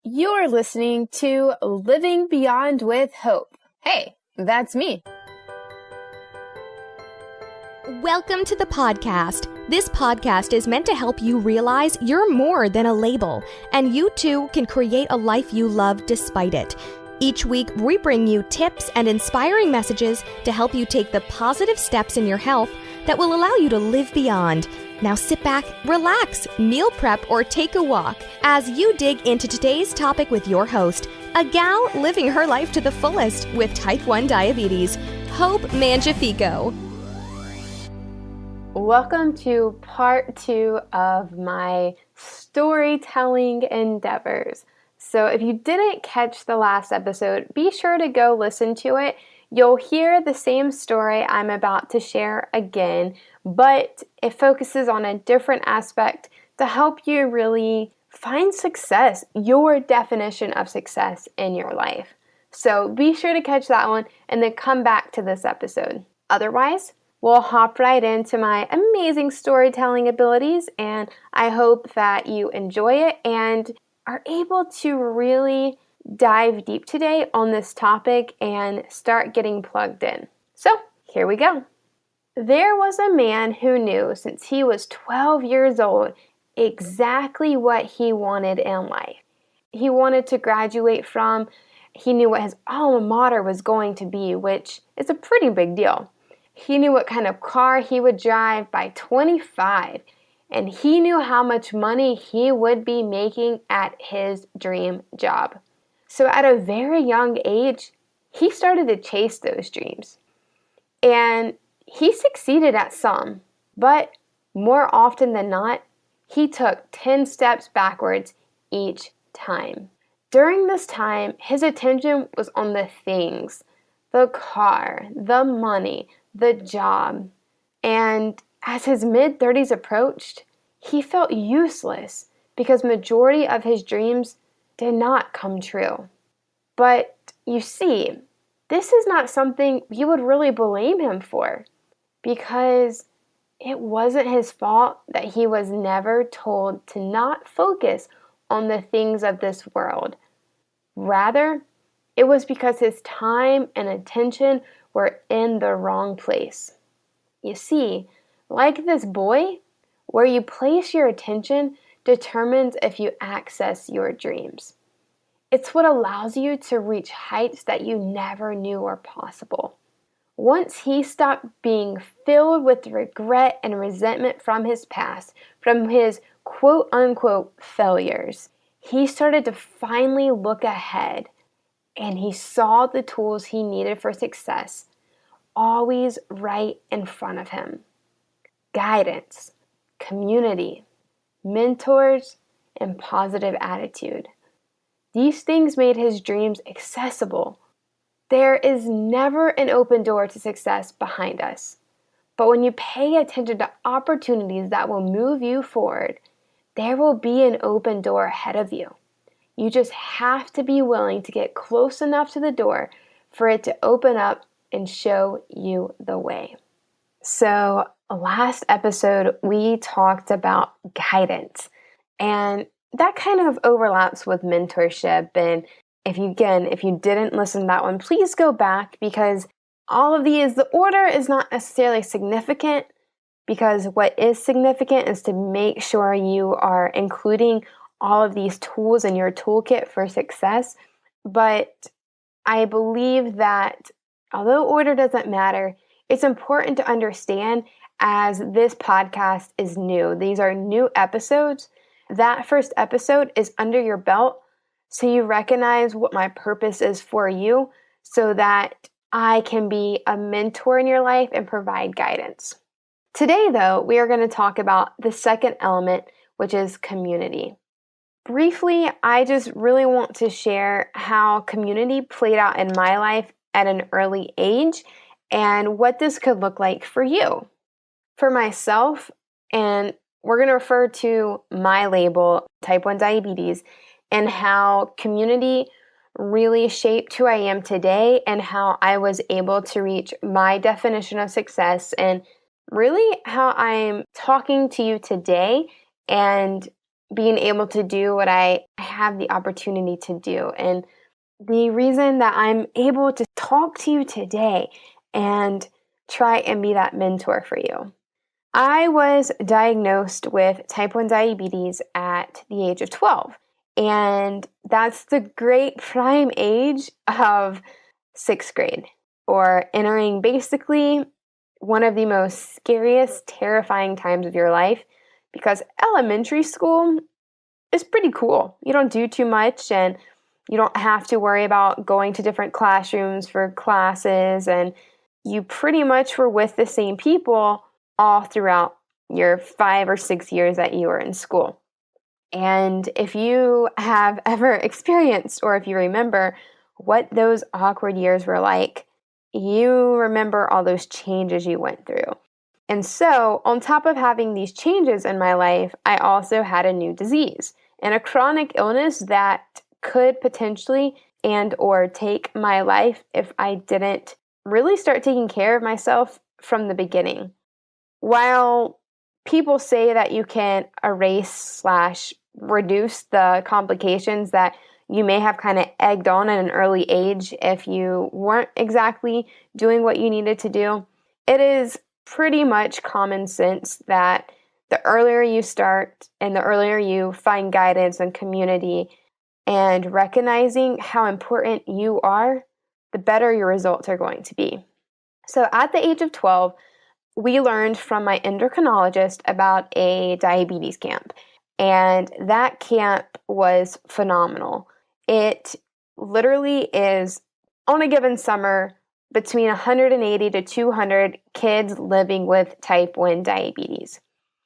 You're listening to Living Beyond with Hope. Hey, that's me. Welcome to the podcast. This podcast is meant to help you realize you're more than a label, and you too can create a life you love despite it. Each week, we bring you tips and inspiring messages to help you take the positive steps in your health that will allow you to live beyond. Now sit back, relax, meal prep, or take a walk as you dig into today's topic with your host, a gal living her life to the fullest with type 1 diabetes, Hope Mangiafico. Welcome to part 2 of my storytelling endeavors. So if you didn't catch the last episode, be sure to go listen to it. You'll hear the same story I'm about to share again, but it focuses on a different aspect to help you really find success, your definition of success in your life. So be sure to catch that one and then come back to this episode. Otherwise, we'll hop right into my amazing storytelling abilities, and I hope that you enjoy it and are able to really dive deep today on this topic and start getting plugged in. So, here we go. There was a man who knew since he was 12 years old exactly what he wanted in life. He wanted to graduate from, he knew what his alma mater was going to be, which is a pretty big deal. He knew what kind of car he would drive by 25, and he knew how much money he would be making at his dream job. So at a very young age, he started to chase those dreams. And he succeeded at some, but more often than not, he took 10 steps backwards each time. During this time, his attention was on the things, the car, the money, the job. And as his mid-30s approached, he felt useless because majority of his dreams did not come true. But you see, this is not something you would really blame him for, because it wasn't his fault that he was never told to not focus on the things of this world. Rather, it was because his time and attention were in the wrong place. You see, like this boy, where you place your attention determines if you access your dreams. It's what allows you to reach heights that you never knew were possible. Once he stopped being filled with regret and resentment from his past, from his quote-unquote failures, he started to finally look ahead, and he saw the tools he needed for success always right in front of him. Guidance, community, mentors, and positive attitude. These things made his dreams accessible. There is never an open door to success behind us. But when you pay attention to opportunities that will move you forward, there will be an open door ahead of you. You just have to be willing to get close enough to the door for it to open up and show you the way. So last episode, we talked about guidance, and that kind of overlaps with mentorship. And if you didn't listen to that one, please go back, because all of these, the order is not necessarily significant, because what is significant is to make sure you are including all of these tools in your toolkit for success. But I believe that although order doesn't matter, it's important to understand, as this podcast is new. These are new episodes. That first episode is under your belt, so you recognize what my purpose is for you, so that I can be a mentor in your life and provide guidance. Today, though, we are going to talk about the second element, which is community. Briefly, I just really want to share how community played out in my life at an early age and what this could look like for you. For myself, and we're going to refer to my label, type 1 diabetes, and how community really shaped who I am today and how I was able to reach my definition of success, and really how I'm talking to you today and being able to do what I have the opportunity to do. And the reason that I'm able to talk to you today and try and be that mentor for you. I was diagnosed with type 1 diabetes at the age of 12. And that's the great prime age of sixth grade, or entering basically one of the most scariest, terrifying times of your life, because elementary school is pretty cool. You don't do too much, and you don't have to worry about going to different classrooms for classes, and you pretty much were with the same people all throughout your 5 or 6 years that you were in school. And if you have ever experienced, or if you remember what those awkward years were like, you remember all those changes you went through. And so, on top of having these changes in my life, I also had a new disease and a chronic illness that could potentially and or take my life if I didn't really start taking care of myself from the beginning. While people say that you can erase / reduce the complications that you may have kind of egged on at an early age if you weren't exactly doing what you needed to do, it is pretty much common sense that the earlier you start and the earlier you find guidance and community and recognizing how important you are, the better your results are going to be. So at the age of 12, we learned from my endocrinologist about a diabetes camp. And that camp was phenomenal. It literally is, on a given summer, between 180 to 200 kids living with type 1 diabetes.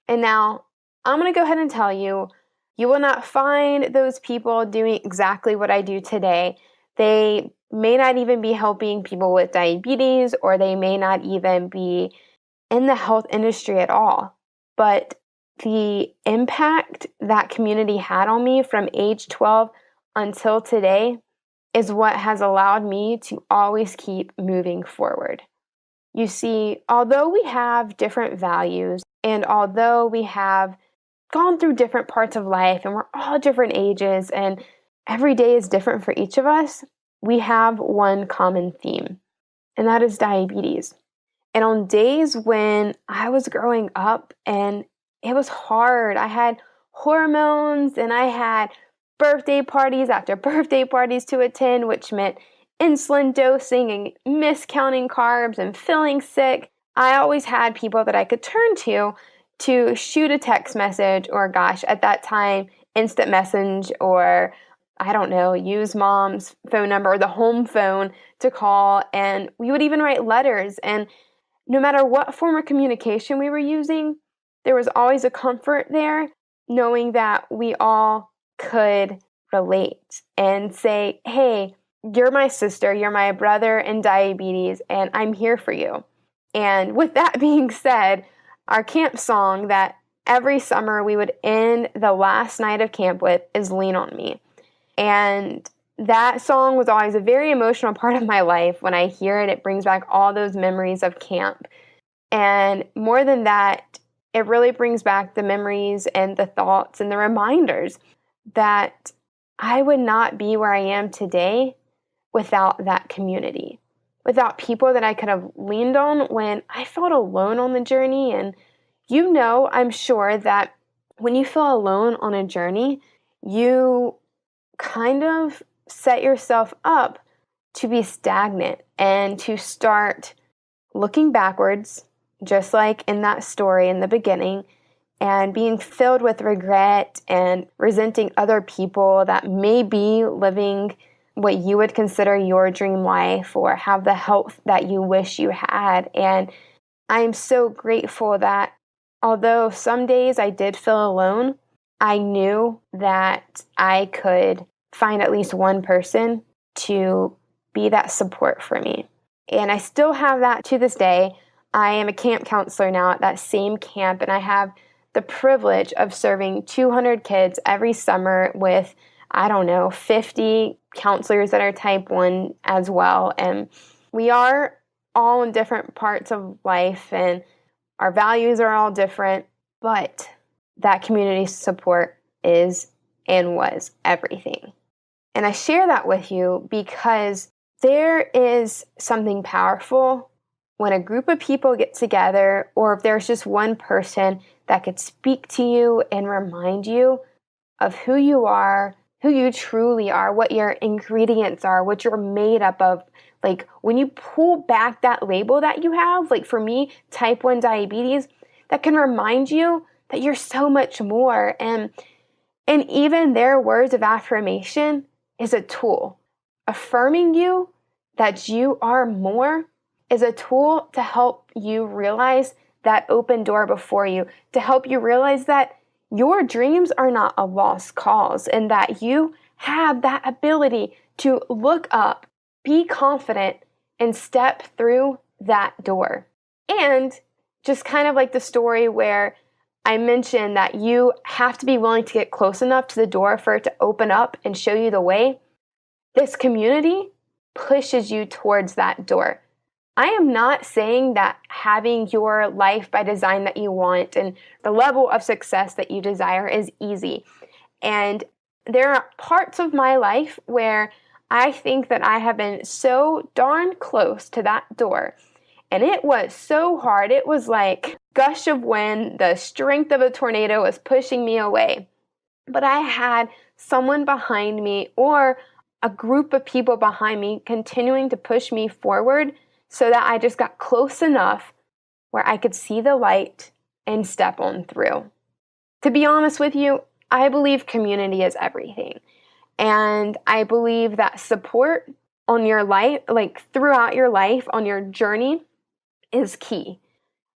And now, I'm going to go ahead and tell you, you will not find those people doing exactly what I do today. They may not even be helping people with diabetes, or they may not even be in the health industry at all. But the impact that community had on me from age 12 until today is what has allowed me to always keep moving forward. You see, although we have different values, and although we have gone through different parts of life, and we're all different ages, and every day is different for each of us, we have one common theme, and that is diabetes. And on days when I was growing up and it was hard, I had hormones and I had birthday parties after birthday parties to attend, which meant insulin dosing and miscounting carbs and feeling sick. I always had people that I could turn to shoot a text message, or gosh, at that time, instant message, or I don't know, use mom's phone number or the home phone to call. And we would even write letters. And no matter what form of communication we were using, there was always a comfort there, knowing that we all could relate and say, hey, you're my sister, you're my brother in diabetes, and I'm here for you. And with that being said, our camp song that every summer we would end the last night of camp with is Lean on Me. And that song was always a very emotional part of my life. When I hear it, it brings back all those memories of camp. And more than that, it really brings back the memories and the thoughts and the reminders that I would not be where I am today without that community, without people that I could have leaned on when I felt alone on the journey. And I'm sure that when you feel alone on a journey, you kind of set yourself up to be stagnant and to start looking backwards, just like in that story in the beginning, and being filled with regret and resenting other people that may be living what you would consider your dream life or have the health that you wish you had. And I'm so grateful that although some days I did feel alone, I knew that I could find at least one person to be that support for me. And I still have that to this day. I am a camp counselor now at that same camp, and I have the privilege of serving 200 kids every summer with, 50 counselors that are type 1 as well. And we are all in different parts of life, and our values are all different, but that community support is and was everything. And I share that with you because there is something powerful when a group of people get together, or if there's just one person that could speak to you and remind you of who you are, who you truly are, what your ingredients are, what you're made up of. Like when you pull back that label that you have, like for me, type 1 diabetes, that can remind you that you're so much more. And even their words of affirmation is a tool. Affirming you that you are more is a tool to help you realize that open door before you, to help you realize that your dreams are not a lost cause and that you have that ability to look up, be confident, and step through that door. And just kind of like the story where I mentioned that you have to be willing to get close enough to the door for it to open up and show you the way, this community pushes you towards that door. I am not saying that having your life by design that you want and the level of success that you desire is easy. And there are parts of my life where I think that I have been so darn close to that door. And it was so hard. It was like gush of wind, the strength of a tornado was pushing me away. But I had someone behind me or a group of people behind me continuing to push me forward so that I just got close enough where I could see the light and step on through. To be honest with you, I believe community is everything. And I believe that support on your life, like throughout your life, on your journey, is key.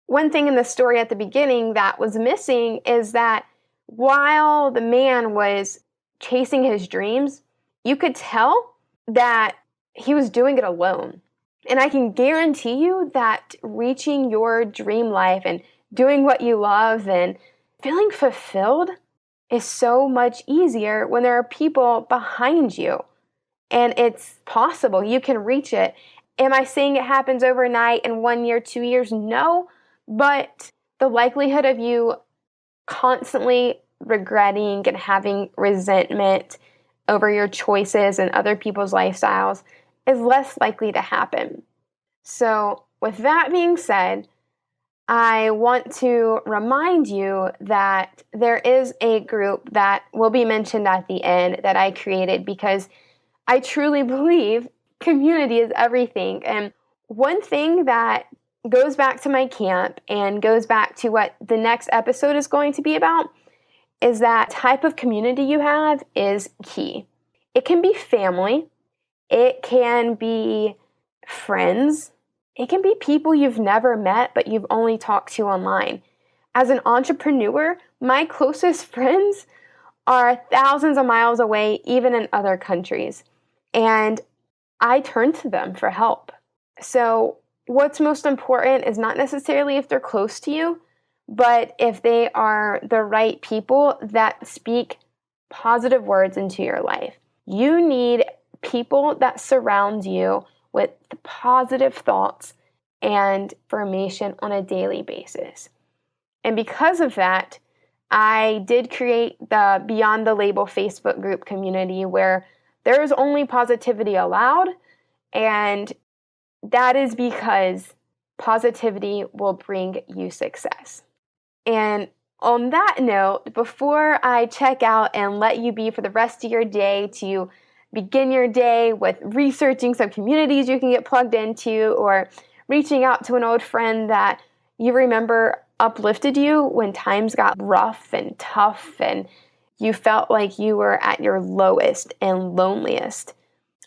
One thing in the story at the beginning that was missing is that while the man was chasing his dreams, you could tell that he was doing it alone. And I can guarantee you that reaching your dream life and doing what you love and feeling fulfilled is so much easier when there are people behind you. And it's possible. You can reach it. Am I saying it happens overnight in 1 year, 2 years? No. But the likelihood of you constantly regretting and having resentment over your choices and other people's lifestyles is less likely to happen. So, with that being said, I want to remind you that there is a group that will be mentioned at the end that I created because I truly believe community is everything. And one thing that goes back to my camp and goes back to what the next episode is going to be about is that type of community you have is key. It can be family. It can be friends. It can be people you've never met, but you've only talked to online. As an entrepreneur, my closest friends are thousands of miles away, even in other countries. And I turn to them for help. So what's most important is not necessarily if they're close to you, but if they are the right people that speak positive words into your life. You need people that surround you with positive thoughts and information on a daily basis. And because of that, I did create the Beyond the Label Facebook group community where there is only positivity allowed, and that is because positivity will bring you success. And on that note, before I check out and let you be for the rest of your day to begin your day with researching some communities you can get plugged into or reaching out to an old friend that you remember uplifted you when times got rough and tough and you felt like you were at your lowest and loneliest,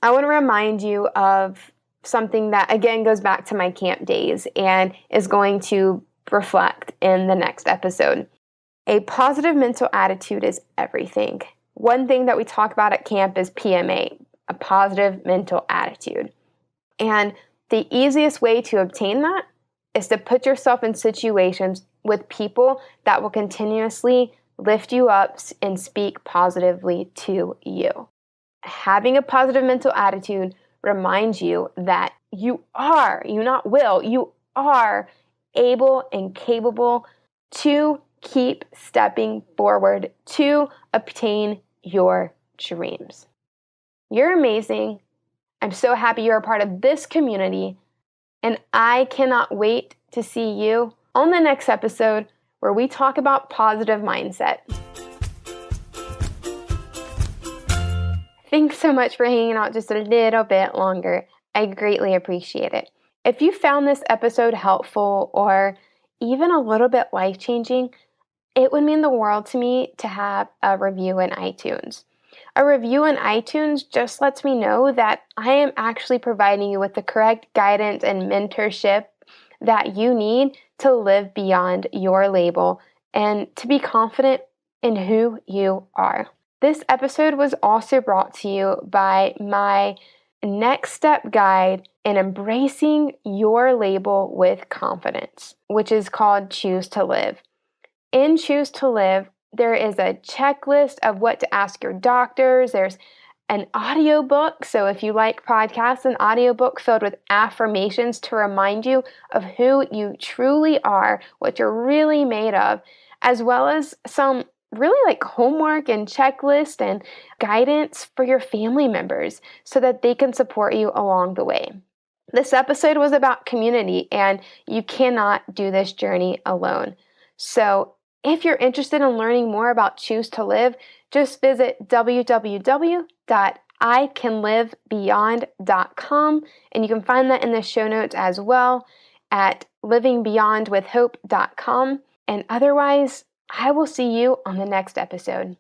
I want to remind you of something that, again, goes back to my camp days and is going to reflect in the next episode. A positive mental attitude is everything. One thing that we talk about at camp is PMA, a positive mental attitude. And the easiest way to obtain that is to put yourself in situations with people that will continuously lift you up and speak positively to you. Having a positive mental attitude reminds you that you are able and capable to keep stepping forward to obtain your dreams. You're amazing. I'm so happy you're a part of this community, and I cannot wait to see you on the next episode where we talk about positive mindset. Thanks so much for hanging out just a little bit longer. I greatly appreciate it. If you found this episode helpful or even a little bit life-changing, it would mean the world to me to have a review in iTunes. A review in iTunes just lets me know that I am actually providing you with the correct guidance and mentorship that you need to live beyond your label and to be confident in who you are. This episode was also brought to you by my next step guide in embracing your label with confidence, which is called Choose to Live. In Choose to Live, there is a checklist of what to ask your doctors. There's an audiobook. So if you like podcasts, an audiobook filled with affirmations to remind you of who you truly are, what you're really made of, as well as some really like homework and checklist and guidance for your family members so that they can support you along the way. This episode was about community, and you cannot do this journey alone. So if you're interested in learning more about Choose to Live, just visit www.icanlivebeyond.com, and you can find that in the show notes as well at livingbeyondwithhope.com. And otherwise, I will see you on the next episode.